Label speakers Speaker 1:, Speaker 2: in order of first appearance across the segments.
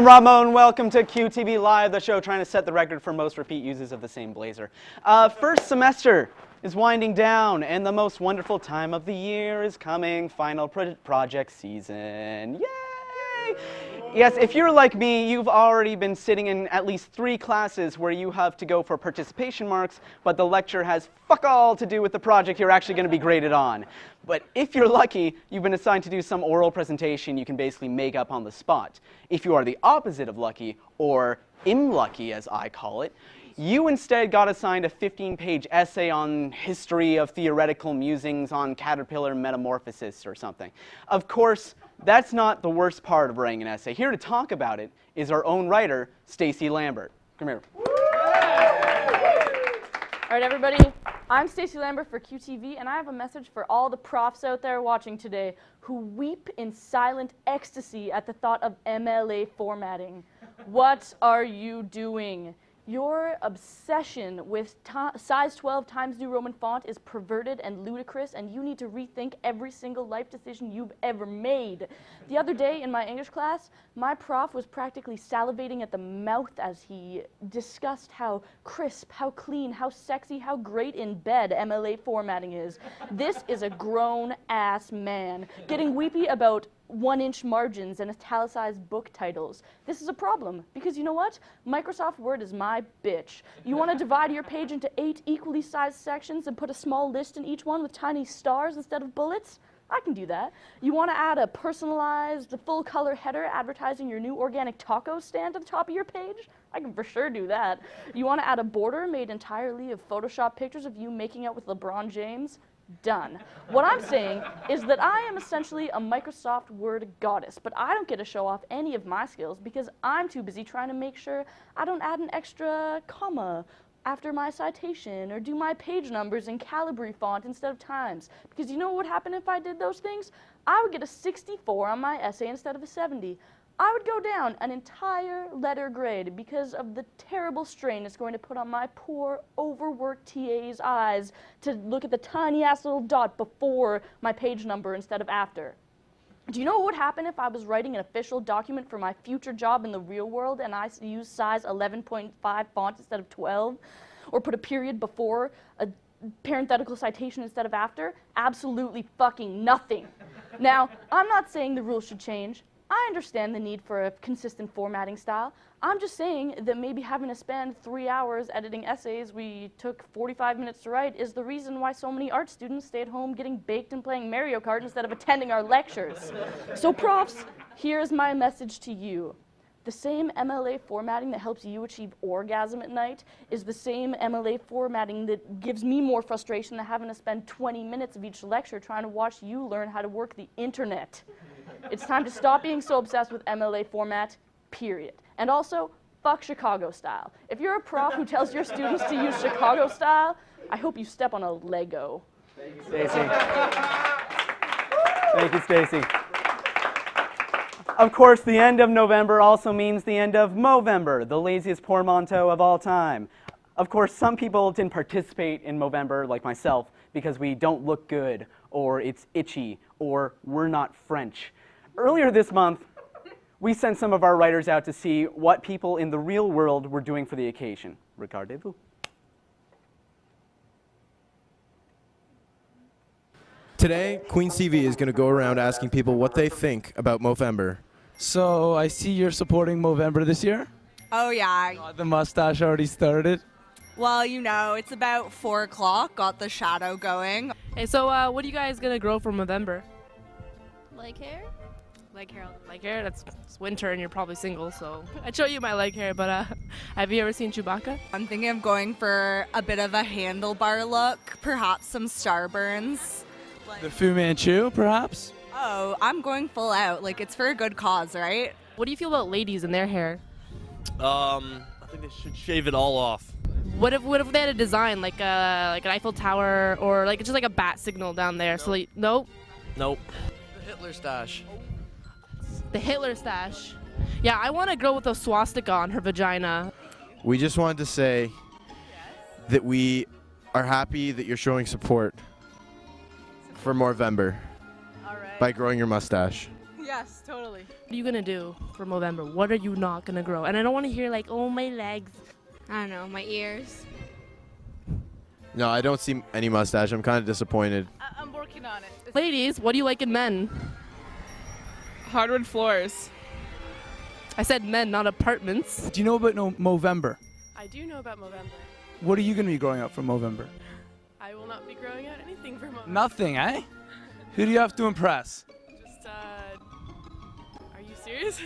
Speaker 1: I'm Ramo, and welcome to QTVLive, the show trying to set the record for most repeat uses of the same blazer. First semester is winding down, and the most wonderful time of the year is coming. Final project season. Yay! Yes, if you're like me, you've already been sitting in at least 3 classes where you have to go for participation marks, but the lecture has fuck all to do with the project you're actually going to be graded on. But if you're lucky, you've been assigned to do some oral presentation you can basically make up on the spot. If you are the opposite of lucky, or unlucky as I call it, you instead got assigned a 15-page essay on history of theoretical musings on caterpillar metamorphosis or something. Of course, that's not the worst part of writing an essay. Here to talk about it is our own writer, Stacey Lambert. Come here.
Speaker 2: All right, everybody. I'm Stacey Lambert for QTV, and I have a message for all the profs out there watching today who weep in silent ecstasy at the thought of MLA formatting. What are you doing? Your obsession with size 12 Times New Roman font is perverted and ludicrous, and you need to rethink every single life decision you've ever made. The other day in my English class, my prof was practically salivating at the mouth as he discussed how crisp, how clean, how sexy, how great in bed MLA formatting is. This is a grown-ass man getting weepy about 1-inch margins and italicized book titles. This is a problem, because you know what? Microsoft Word is my bitch. You want to divide your page into 8 equally sized sections and put a small list in each one with tiny stars instead of bullets? I can do that. You want to add a personalized, full-color header advertising your new organic taco stand to the top of your page? I can for sure do that. You want to add a border made entirely of Photoshop pictures of you making out with LeBron James? Done. What I'm saying is that I am essentially a Microsoft Word goddess, but I don't get to show off any of my skills because I'm too busy trying to make sure I don't add an extra comma after my citation or do my page numbers in Calibri font instead of Times. Because you know what would happen if I did those things? I would get a 64 on my essay instead of a 70. I would go down an entire letter grade because of the terrible strain it's going to put on my poor, overworked TA's eyes to look at the tiny-ass little dot before my page number instead of after. Do you know what would happen if I was writing an official document for my future job in the real world and I used size 11.5 font instead of 12? Or put a period before a parenthetical citation instead of after? Absolutely fucking nothing. Now, I'm not saying the rules should change. I understand the need for a consistent formatting style. I'm just saying that maybe having to spend 3 hours editing essays we took 45 minutes to write is the reason why so many art students stay at home getting baked and playing Mario Kart instead of attending our lectures. So profs, here's my message to you. The same MLA formatting that helps you achieve orgasm at night is the same MLA formatting that gives me more frustration than having to spend 20 minutes of each lecture trying to watch you learn how to work the internet. It's time to stop being so obsessed with MLA format, period. And also, fuck Chicago style. If you're a prof who tells your students to use Chicago style, I hope you step on a Lego.
Speaker 1: Thank you, Stacey. Thank you, Stacey. Of course, the end of November also means the end of Movember, the laziest portmanteau of all time. Of course, some people didn't participate in Movember, like myself, because we don't look good, or it's itchy, or we're not French. Earlier this month, we sent some of our writers out to see what people in the real world were doing for the occasion. Regardez-vous.
Speaker 3: Today, Queen's TV is going to go around asking people what they think about Movember.
Speaker 4: So I see you're supporting Movember this year?
Speaker 5: Oh yeah.
Speaker 4: Got the mustache already started?
Speaker 5: Well, you know, it's about 4 o'clock, got the shadow going.
Speaker 6: Hey, so what are you guys gonna grow for Movember?
Speaker 7: Leg hair?
Speaker 5: Leg hair.
Speaker 6: Leg hair? It's winter and you're probably single, so I'd show you my leg hair, but have you ever seen Chewbacca?
Speaker 5: I'm thinking of going for a bit of a handlebar look, perhaps some starburns.
Speaker 4: The Fu Manchu, perhaps?
Speaker 5: Oh, I'm going full out. Like, it's for a good cause, right?
Speaker 6: What do you feel about ladies and their hair?
Speaker 8: I think they should shave it all off.
Speaker 6: What if they had a design like an Eiffel Tower or like just like a bat signal down there?
Speaker 8: No.
Speaker 6: So like, nope.
Speaker 8: Nope. The Hitler stash.
Speaker 6: The Hitler stash. Yeah, I want a girl with a swastika on her vagina.
Speaker 3: We just wanted to say that we are happy that you're showing support for Movember by growing your mustache.
Speaker 5: Yeah.
Speaker 9: Yes, totally.
Speaker 6: What are you gonna do for Movember? What are you not gonna grow? And I don't want to hear like, oh, my legs.
Speaker 7: I don't know, my ears.
Speaker 3: No, I don't see any mustache. I'm kind of disappointed.
Speaker 9: I'm working on it.
Speaker 6: Ladies, what do you like in men?
Speaker 9: Hardwood floors.
Speaker 6: I said men, not apartments.
Speaker 4: Do you know about Movember?
Speaker 10: I do know about Movember.
Speaker 4: What are you going to be growing out for Movember?
Speaker 10: I will not be growing out anything for Movember.
Speaker 4: Nothing, eh? Who do you have to impress?
Speaker 10: Just, are you serious?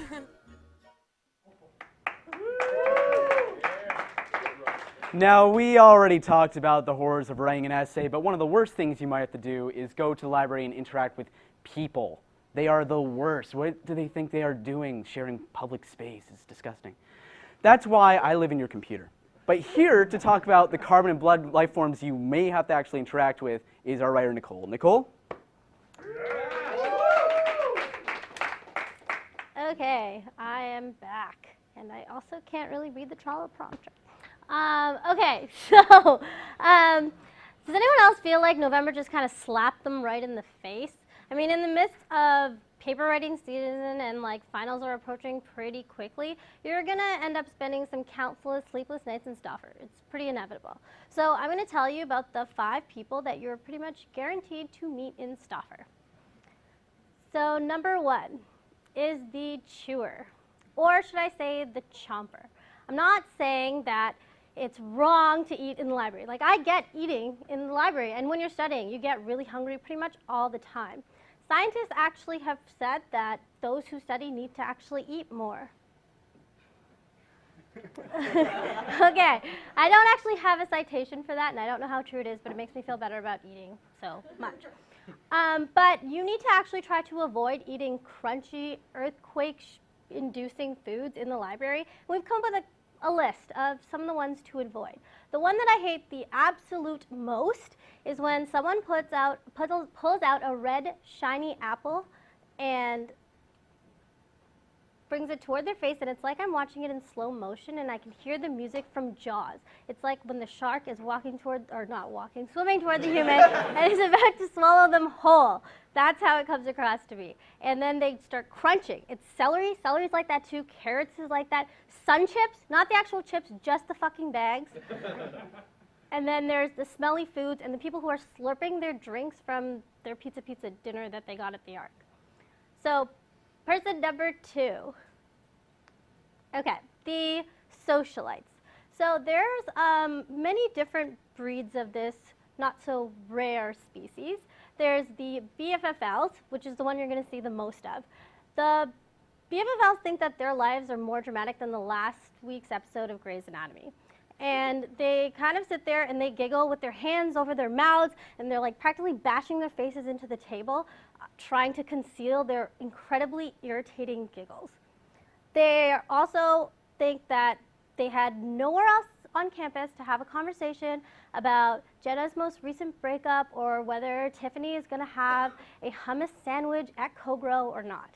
Speaker 1: Now, we already talked about the horrors of writing an essay, but one of the worst things you might have to do is go to the library and interact with people. They are the worst. What do they think they are doing sharing public space? It's disgusting. That's why I live in your computer. But here to talk about the carbon and blood life forms you may have to actually interact with is our writer, Nicole. Nicole?
Speaker 11: Okay, I am back. And I also can't really read the Trollop prompter. Okay, so does anyone else feel like November just kind of slapped them right in the face? I mean, in the midst of paper writing season and like finals are approaching pretty quickly, you're gonna end up spending some countless sleepless nights in Stauffer. It's pretty inevitable. So I'm gonna tell you about the 5 people that you're pretty much guaranteed to meet in Stauffer. So number 1 is the chewer, or should I say the chomper. I'm not saying that it's wrong to eat in the library. Like, I get eating in the library, and when you're studying, you get really hungry pretty much all the time. Scientists actually have said that those who study need to actually eat more. Okay, I don't actually have a citation for that, and I don't know how true it is, but it makes me feel better about eating so much. But you need to actually try to avoid eating crunchy, earthquake-inducing foods in the library. We've come up with a list of some of the ones to avoid. The one that I hate the absolute most is when someone pulls out a red, shiny apple and brings it toward their face, and it's like I'm watching it in slow motion, and I can hear the music from Jaws. It's like when the shark is swimming toward the human, and is about to swallow them whole. That's how it comes across to me. And then they start crunching. It's celery. Celery's like that too. Carrots is like that. Sun chips, not the actual chips, just the fucking bags. And then there's the smelly foods and the people who are slurping their drinks from their pizza dinner that they got at the Ark. So, person number 2. Okay, the socialites. So there's many different breeds of this not so rare species. There's the BFFLs, which is the one you're going to see the most of. The BFFLs think that their lives are more dramatic than the last week's episode of Grey's Anatomy. And they kind of sit there and they giggle with their hands over their mouths, and they're like practically bashing their faces into the table, trying to conceal their incredibly irritating giggles. They also think that they had nowhere else on campus to have a conversation about Jenna's most recent breakup or whether Tiffany is going to have a hummus sandwich at Kogro or not.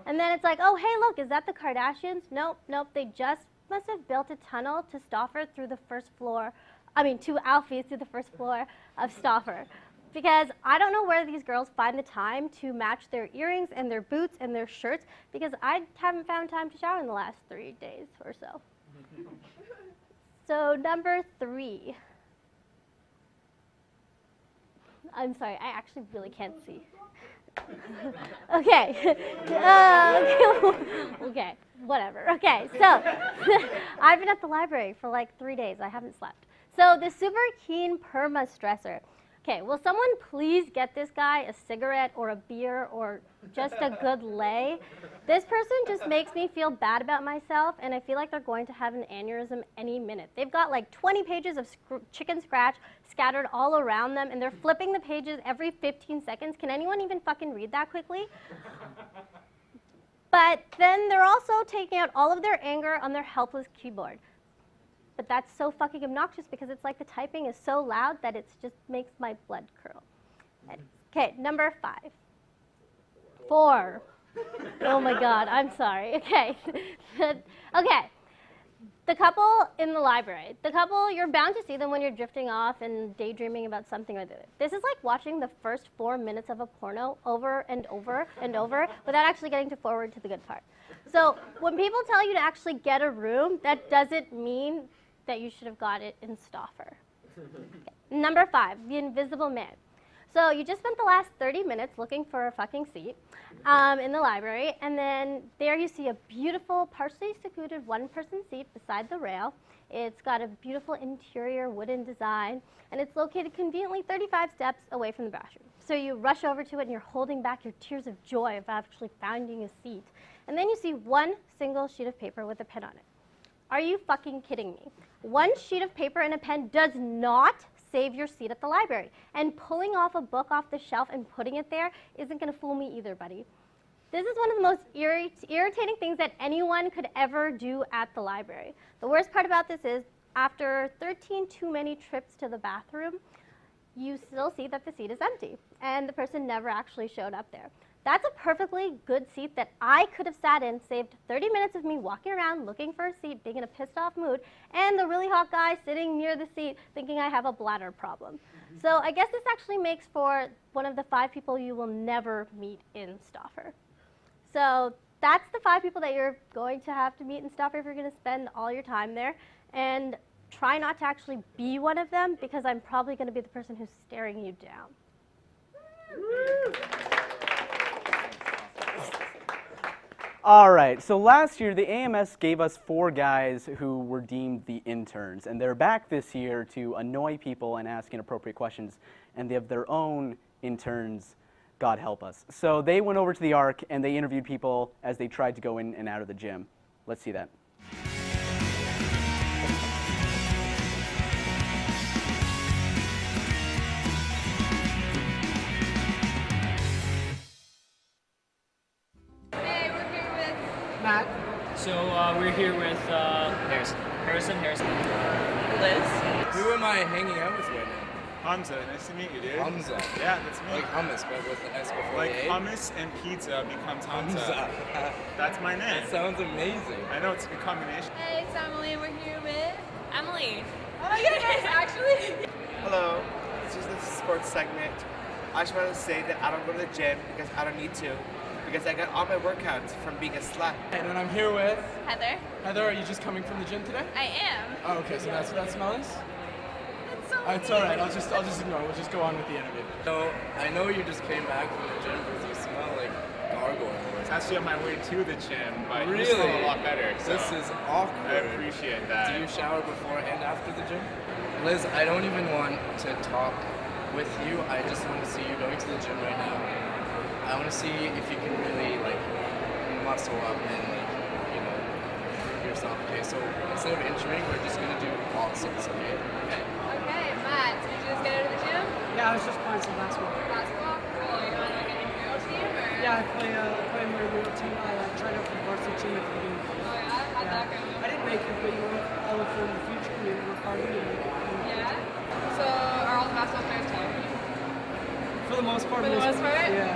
Speaker 11: And then it's like, oh, hey, look, is that the Kardashians? Nope, they just must have built a tunnel to Stauffer through the first floor, to Alfie's through the first floor of Stauffer. Because I don't know where these girls find the time to match their earrings and their boots and their shirts, because I haven't found time to shower in the last 3 days or so. So number 3. I'm sorry, I actually really can't see. Okay. Okay, whatever. Okay, so I've been at the library for like 3 days. I haven't slept. So the super keen perma stressor. Okay, will someone please get this guy a cigarette or a beer or just a good lay? This person just makes me feel bad about myself, and I feel like they're going to have an aneurysm any minute. They've got like 20 pages of chicken scratch scattered all around them, and they're flipping the pages every 15 seconds. Can anyone even fucking read that quickly? But then they're also taking out all of their anger on their helpless keyboard. But that's so fucking obnoxious because it's like the typing is so loud that it just makes my blood curdle. Okay, number 5. 4. Oh my God, I'm sorry. Okay. Okay. The couple in the library. The couple, you're bound to see them when you're drifting off and daydreaming about something or the other. This is like watching the first 4 minutes of a porno over and over and over without actually getting to forward to the good part. So when people tell you to actually get a room, that doesn't mean that you should have got it in Stauffer. Okay. Number 5, the invisible man. So you just spent the last 30 minutes looking for a fucking seat in the library, and then there you see a beautiful, partially secluded one-person seat beside the rail. It's got a beautiful interior wooden design, and it's located conveniently 35 steps away from the bathroom. So you rush over to it, and you're holding back your tears of joy of actually finding a seat. And then you see one single sheet of paper with a pen on it. Are you fucking kidding me? One sheet of paper and a pen does not save your seat at the library. And pulling off a book off the shelf and putting it there isn't going to fool me either, buddy. This is one of the most irritating things that anyone could ever do at the library. The worst part about this is, after 13 too many trips to the bathroom, you still see that the seat is empty, and the person never actually showed up there. That's a perfectly good seat that I could have sat in, saved 30 minutes of me walking around looking for a seat, being in a pissed off mood, and the really hot guy sitting near the seat thinking I have a bladder problem. So I guess this actually makes for one of the 5 people you will never meet in Stauffer. So that's the 5 people that you're going to have to meet in Stauffer if you're going to spend all your time there. And try not to actually be one of them, because I'm probably going to be the person who's staring you down.
Speaker 1: All right, so last year the AMS gave us 4 guys who were deemed the interns, and they're back this year to annoy people and ask inappropriate questions, and they have their own interns, God help us. So they went over to the Arc and they interviewed people as they tried to go in and out of the gym. Let's see that.
Speaker 12: Matt. So we're here with Harrison.
Speaker 3: Liz. Who am I hanging out with right now?
Speaker 13: Hamza, nice to meet you, dude.
Speaker 3: Hamza.
Speaker 13: Yeah, that's me.
Speaker 3: Like hummus, but with an S before
Speaker 13: like
Speaker 3: the A?
Speaker 13: hummus and pizza becomes Hamza.
Speaker 3: Hamza.
Speaker 13: That's my name.
Speaker 3: That sounds amazing.
Speaker 13: I know, it's a good combination.
Speaker 14: Hey, it's Emily, and we're here with
Speaker 10: Emily.
Speaker 14: Oh my goodness, actually.
Speaker 15: Hello, this is the sports segment. I just wanted to say that I don't go to the gym because I don't need to, because I got all my workouts from being a slut.
Speaker 3: And then I'm here with
Speaker 14: Heather.
Speaker 3: Heather. Are you just coming from the gym today?
Speaker 14: I am.
Speaker 3: Oh, okay, so that's what that smell is?
Speaker 14: It's so
Speaker 3: It's all right. I'll just ignore it. We'll just go on with the interview. So I know you just came back from the gym because you smell like gargoyle.
Speaker 13: It's actually on my way to the gym, but
Speaker 3: Really?
Speaker 13: you smell a lot better. So
Speaker 3: This is awkward.
Speaker 13: I appreciate that.
Speaker 3: Do you shower before and after the gym? Liz, I don't even want to talk with you. I just want to see you going to the gym right now. I want to see if you can really like muscle up and like, you know, yourself. Okay, so instead of injuring, we're just gonna do opposites. Okay.
Speaker 14: Okay, Matt, did you just get out of the gym?
Speaker 12: Yeah, I was just playing some basketball.
Speaker 14: Basketball? Cool. You on like an intramural team or?
Speaker 12: Yeah, I play my real team. I tried out for the varsity team at the beginning.
Speaker 14: Oh yeah? How'd that go?
Speaker 12: I didn't make it, but you know, I look forward to the future. Maybe we're part of it.
Speaker 14: Yeah? So are all the basketball players tall?
Speaker 12: For the most part.
Speaker 14: For the most part?
Speaker 12: Yeah.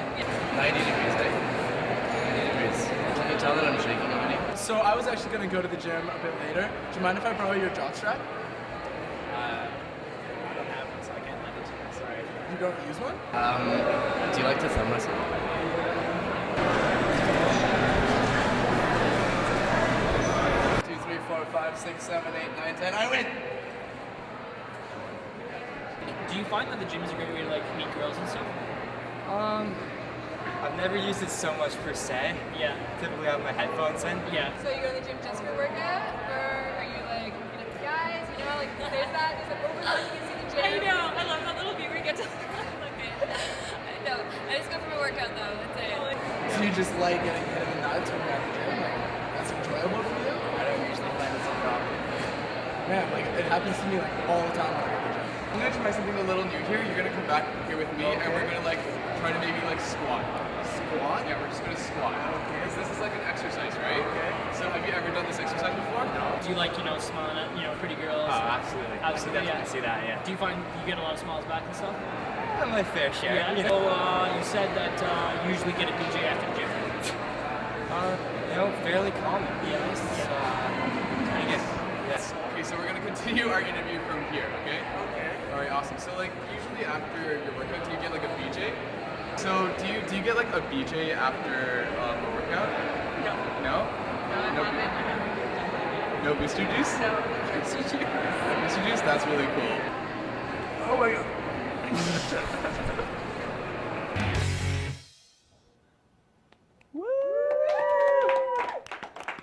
Speaker 3: 90 degrees, eh? 90 degrees. Can you tell that I'm shaking already?
Speaker 4: So I was actually gonna go to the gym a bit later. Do you mind if I borrow your jockstrap?
Speaker 12: I don't have one, so I can't lend it to you. Sorry.
Speaker 4: You don't use one?
Speaker 3: Do you like to thumb myself? 2, 3, 4, 5, 6, 7, 8, 9, 10. I win!
Speaker 12: Do you find that the gym is a great way to like meet girls and stuff?
Speaker 16: I've never used it so much per se.
Speaker 12: Yeah.
Speaker 16: Typically I have my headphones in.
Speaker 12: Yeah.
Speaker 14: So you go to the gym just for workout? Or are you like hooking up with guys? You know, like there's that overlook you can see the gym.
Speaker 10: I know. I love that little view where you get to look at. I know. I just go for my workout though. That's it.
Speaker 4: So you just like getting hit in the nuts when you're at the gym? Like, that's enjoyable for you?
Speaker 16: I don't usually find this a problem.
Speaker 4: Man, like, it happens to me like all the time when I go to the gym. I'm gonna try something a little new here. You're gonna come back here with me and we're gonna like try to maybe like squat. Squat? Yeah, we're just gonna squat. Okay. This is like an exercise, right? Okay. So have you ever done this exercise before? No.
Speaker 12: Do you like, smiling at, pretty girls?
Speaker 16: Oh, absolutely.
Speaker 12: Absolutely,
Speaker 16: I can definitely see that, yeah.
Speaker 12: Do you find you get a lot of smiles back and stuff?
Speaker 16: My fair share.
Speaker 12: Yeah. So you said that you usually get a DJ after the gym.
Speaker 16: Fairly common.
Speaker 12: Yeah.
Speaker 16: Pretty good.
Speaker 4: so we're gonna continue our interview from here, okay? Okay. All right, awesome. So like usually after your workout, do you get like a BJ? So do you get like a BJ after a workout? No. No. No booster juice? No. Booster juice? No booster juice? That's really cool. Oh my god.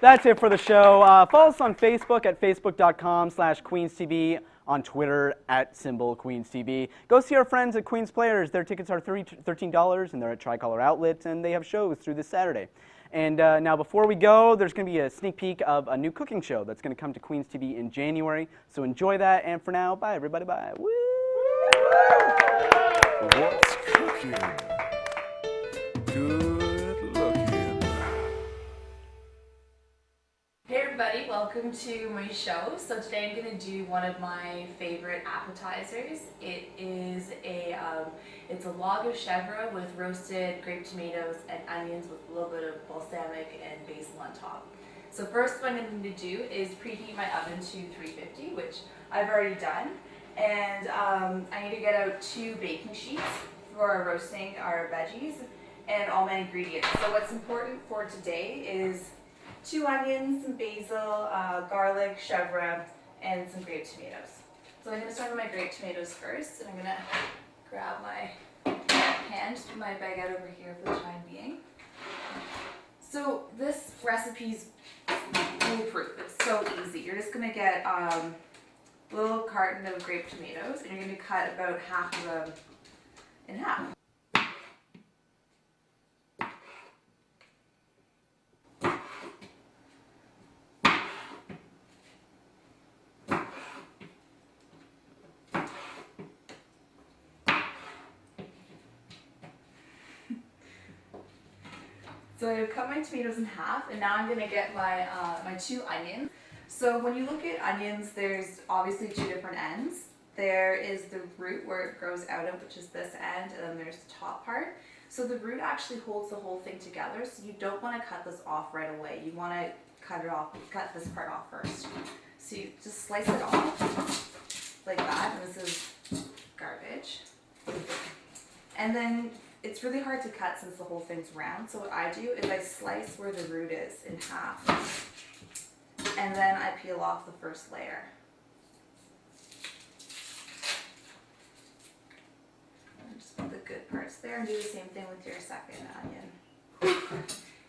Speaker 1: That's it for the show. Follow us on Facebook at facebook.com/QueensTV, on Twitter at @QueensTV. Go see our friends at Queens Players. Their tickets are $13, and they're at Tricolor Outlet, and they have shows through this Saturday. And now before we go, there's going to be a sneak peek of a new cooking show that's going to come to Queens TV in January. So enjoy that, and for now, bye everybody, bye. Woo!
Speaker 17: What's cooking? Good looking.
Speaker 18: Hey everybody, welcome to my show. So today I'm going to do one of my favorite appetizers. It is it's a log of chèvre with roasted grape tomatoes and onions with a little bit of balsamic and basil on top. So first what I'm going to do is preheat my oven to 350, which I've already done. And I need to get out 2 baking sheets for roasting our veggies and all my ingredients. So what's important for today is 2 onions, some basil, garlic, chèvre, and some grape tomatoes. So I'm going to start with my grape tomatoes first, and I'm going to grab my pan, just put my baguette over here for the time being. So this recipe's foolproof. It's so easy. You're just going to get a little carton of grape tomatoes, and you're going to cut about half of them in half. So I've cut my tomatoes in half, and now I'm going to get my, my 2 onions. So when you look at onions, there's obviously 2 different ends. There is the root where it grows out of, which is this end, and then there's the top part. So the root actually holds the whole thing together, so you don't want to cut this off right away. You want to cut this part off first. So you just slice it off like that, and this is garbage. And then it's really hard to cut since the whole thing's round, so what I do is I slice where the root is in half, and then I peel off the first layer. And just put the good parts there, and do the same thing with your second onion.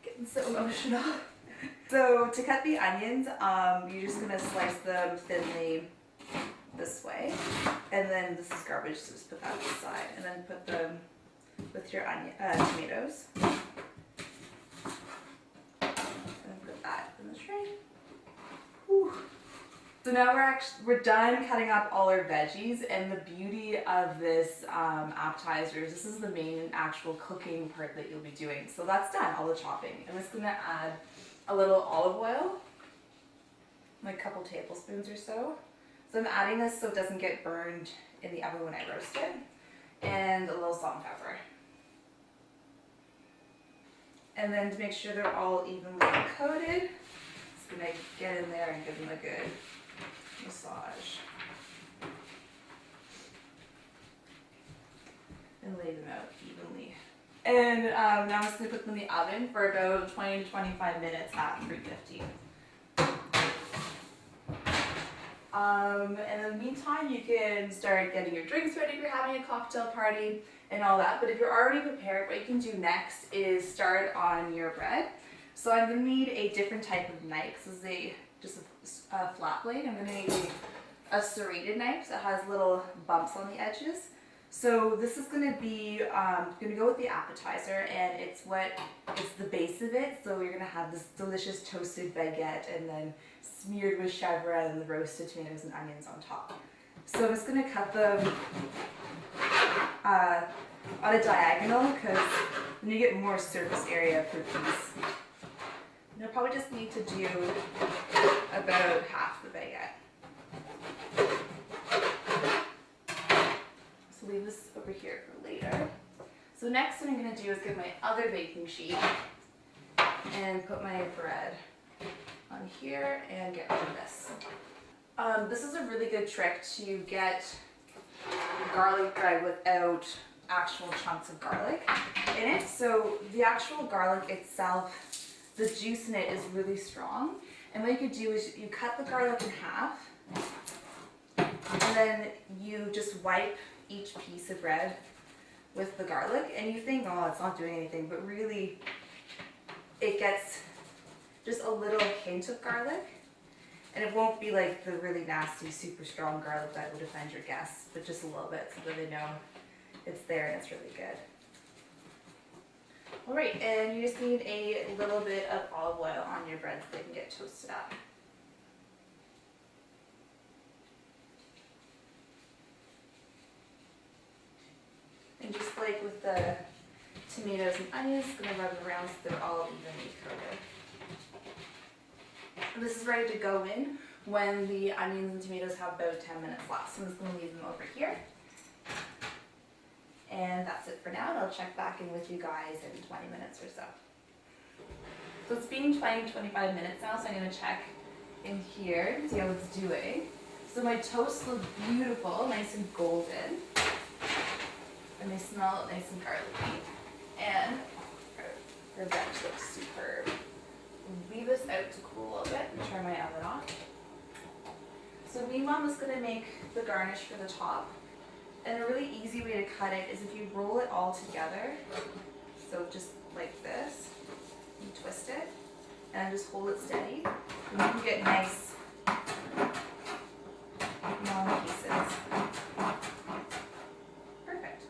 Speaker 18: Getting so emotional. So to cut the onions, you're just going to slice them thinly this way, and then this is garbage, so just put that to the side, and then put them with your tomatoes, and put that in the tray. Whew. So now we're done cutting up all our veggies, and the beauty of this appetizer is this is the main actual cooking part that you'll be doing. So that's done, all the chopping. I'm just going to add a little olive oil, like a couple tablespoons or so. So I'm adding this so it doesn't get burned in the oven when I roast it. And a little salt and pepper. And then to make sure they're all evenly coated, just gonna get in there and give them a good massage. And lay them out evenly. And now I'm just gonna put them in the oven for about 20 to 25 minutes at 350. In the meantime, you can start getting your drinks ready if you're having a cocktail party and all that. But if you're already prepared, what you can do next is start on your bread. So I'm going to need a different type of knife. This is just a flat blade. I'm going to need a serrated knife that has little bumps on the edges. So this is going to be going to go with the appetizer, and it's the base of it. So you're going to have this delicious toasted baguette, and then smeared with chèvre and the roasted tomatoes and onions on top. So I'm just going to cut them on a diagonal, because then you get more surface area per piece. And you'll probably just need to do about half the baguette. So leave this over here for later. So next what I'm going to do is get my other baking sheet and put my bread on here and get rid of this. This is a really good trick to get garlic bread without actual chunks of garlic in it. So the actual garlic itself, the juice in it is really strong. And what you could do is you cut the garlic in half, and then you just wipe each piece of bread with the garlic, and you think, oh, it's not doing anything, but really it gets just a little hint of garlic. And it won't be like the really nasty, super strong garlic that would offend your guests, but just a little bit so that they know it's there and it's really good. All right, and you just need a little bit of olive oil on your bread so they can get toasted up. And just like with the tomatoes and onions, gonna rub it around so they're all evenly coated. This is ready to go in when the onions and tomatoes have about 10 minutes left. So I'm just going to leave them over here. And that's it for now. And I'll check back in with you guys in 20 minutes or so. So it's been 20-25 minutes now, so I'm going to check in here to see how it's doing. So my toast look beautiful, nice and golden. And they smell nice and garlicky. And her veg looks superb. Leave this out to cool a little bit and turn my oven off. So meanwhile, I'm just going to make the garnish for the top. And a really easy way to cut it is if you roll it all together, so just like this, and twist it, and just hold it steady, and you can get nice long pieces. Perfect.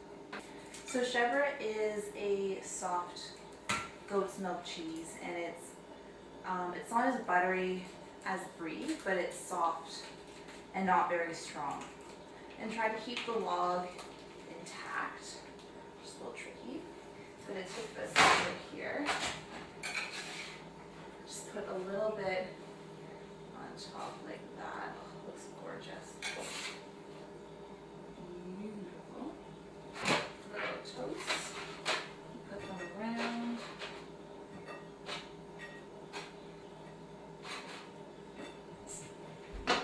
Speaker 18: So chèvre is a soft goat's milk cheese, and it's not as buttery as brie, but it's soft and not very strong. And try to keep the log intact, which is a little tricky. So I'm going to take this over here, just put a little bit on top like that. Oh, looks gorgeous. Beautiful. Little toast. Put them around.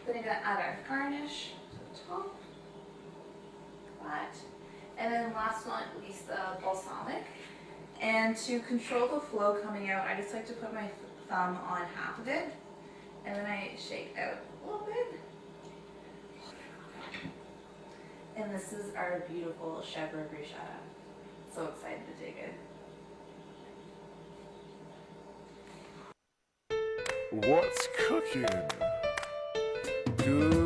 Speaker 18: Then I'm going to add our garnish to the top. That. And then last but not least, the balsamic. And to control the flow coming out, I just like to put my thumb on half of it. And then I shake out a little bit. And this is our beautiful chèvre bruschetta. So excited to dig in.
Speaker 17: What's cooking? Good